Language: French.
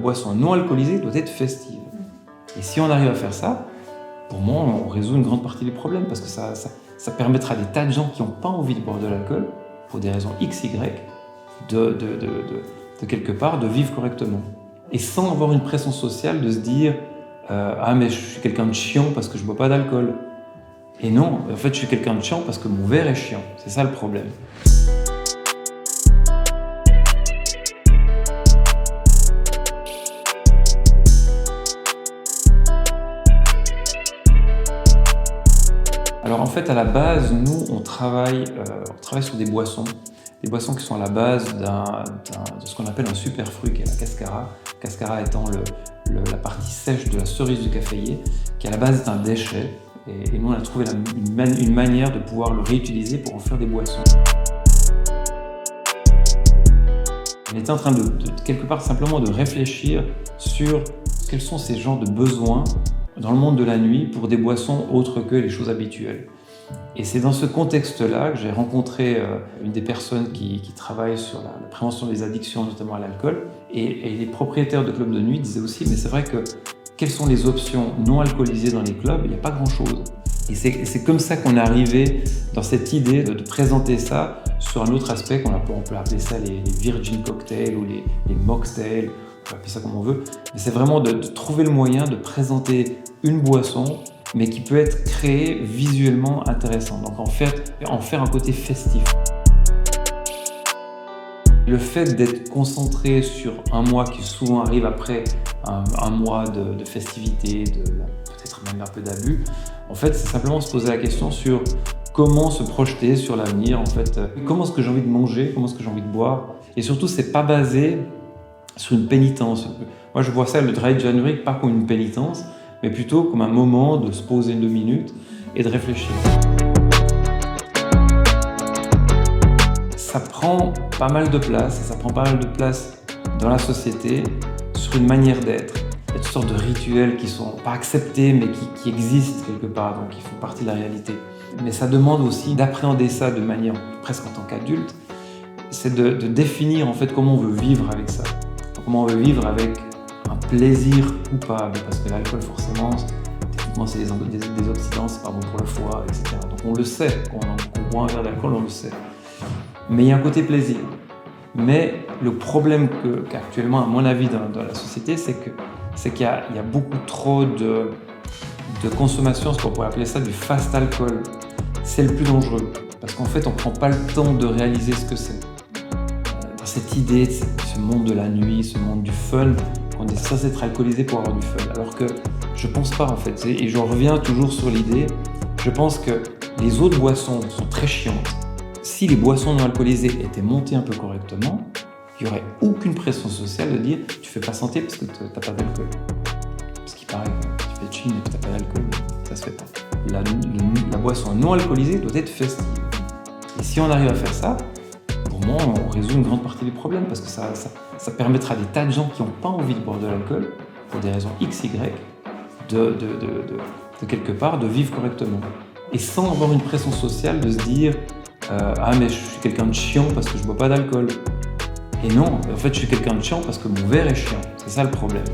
boisson non alcoolisée doit être festive. Et si on arrive à faire ça, pour moi, on résout une grande partie des problèmes, parce que ça permettra à des tas de gens qui n'ont pas envie de boire de l'alcool, pour des raisons X, Y, de quelque part, de vivre correctement. Et sans avoir une pression sociale de se dire « Ah, mais je suis quelqu'un de chiant parce que je ne bois pas d'alcool ». Et non, en fait, je suis quelqu'un de chiant parce que mon verre est chiant. C'est ça le problème. Alors en fait, à la base, nous, on travaille sur des boissons qui sont à la base de ce qu'on appelle un superfruit, qui est la cascara. Cascara étant la partie sèche de la cerise du caféier, qui à la base est un déchet. Et nous, on a trouvé une manière de pouvoir le réutiliser pour en faire des boissons. On était en train de quelque part simplement de réfléchir sur quels sont ces genres de besoins dans le monde de la nuit pour des boissons autres que les choses habituelles. Et c'est dans ce contexte-là que j'ai rencontré une des personnes qui travaille sur la prévention des addictions, notamment à l'alcool. Et les propriétaires de clubs de nuit disaient aussi, mais c'est vrai que quelles sont les options non alcoolisées dans les clubs? Il n'y a pas grand-chose. Et c'est comme ça qu'on est arrivé dans cette idée de présenter ça sur un autre aspect, on peut appeler ça les virgin cocktails ou les mocktails, on peut appeler ça comme on veut. Mais c'est vraiment de trouver le moyen de présenter une boisson, mais qui peut être créée visuellement intéressante. Donc en faire un côté festif. Le fait d'être concentré sur un mois qui souvent arrive après un mois de festivité, peut-être même un peu d'abus, en fait, c'est simplement se poser la question sur comment se projeter sur l'avenir, en fait. Comment est-ce que j'ai envie de manger, comment est-ce que j'ai envie de boire. Et surtout, c'est pas basé sur une pénitence. Moi, je vois ça, le Dry January, pas comme une pénitence, mais plutôt comme un moment de se poser 2 minutes et de réfléchir. Ça prend pas mal de place, dans la société sur une manière d'être. Il y a toutes sortes de rituels qui sont pas acceptés, mais qui existent quelque part, donc qui font partie de la réalité. Mais ça demande aussi d'appréhender ça de manière presque en tant qu'adulte. C'est de définir en fait comment on veut vivre avec ça. Comment on veut vivre avec un plaisir coupable, parce que l'alcool forcément, techniquement c'est des oxydants, c'est pas bon pour le foie, etc. Donc on le sait, quand on boit un verre d'alcool, on le sait. Mais il y a un côté plaisir. Mais le problème qu'actuellement, à mon avis, dans la société, c'est qu'il y a beaucoup trop de consommation, ce qu'on pourrait appeler ça du fast alcool. C'est le plus dangereux, parce qu'en fait, on ne prend pas le temps de réaliser ce que c'est. Dans cette idée, ce monde de la nuit, ce monde du fun, on est censé être alcoolisé pour avoir du fun. Alors que je pense pas, en fait. Et je reviens toujours sur l'idée, je pense que les autres boissons sont très chiantes. Si les boissons non alcoolisées étaient montées un peu correctement, il n'y aurait aucune pression sociale de dire tu fais pas santé parce que tu n'as pas d'alcool. Parce qu'il paraît que tu fais chine et que tu n'as pas d'alcool, ça se fait pas. La boisson non alcoolisée doit être festive. Et si on arrive à faire ça, pour moi, on résout une grande partie des problèmes, parce que ça permettra à des tas de gens qui n'ont pas envie de boire de l'alcool, pour des raisons X, Y, de quelque part, de vivre correctement. Et sans avoir une pression sociale de se dire ah, mais je suis quelqu'un de chiant parce que je bois pas d'alcool. Et non, en fait, je suis quelqu'un de chiant parce que mon verre est chiant. C'est ça le problème.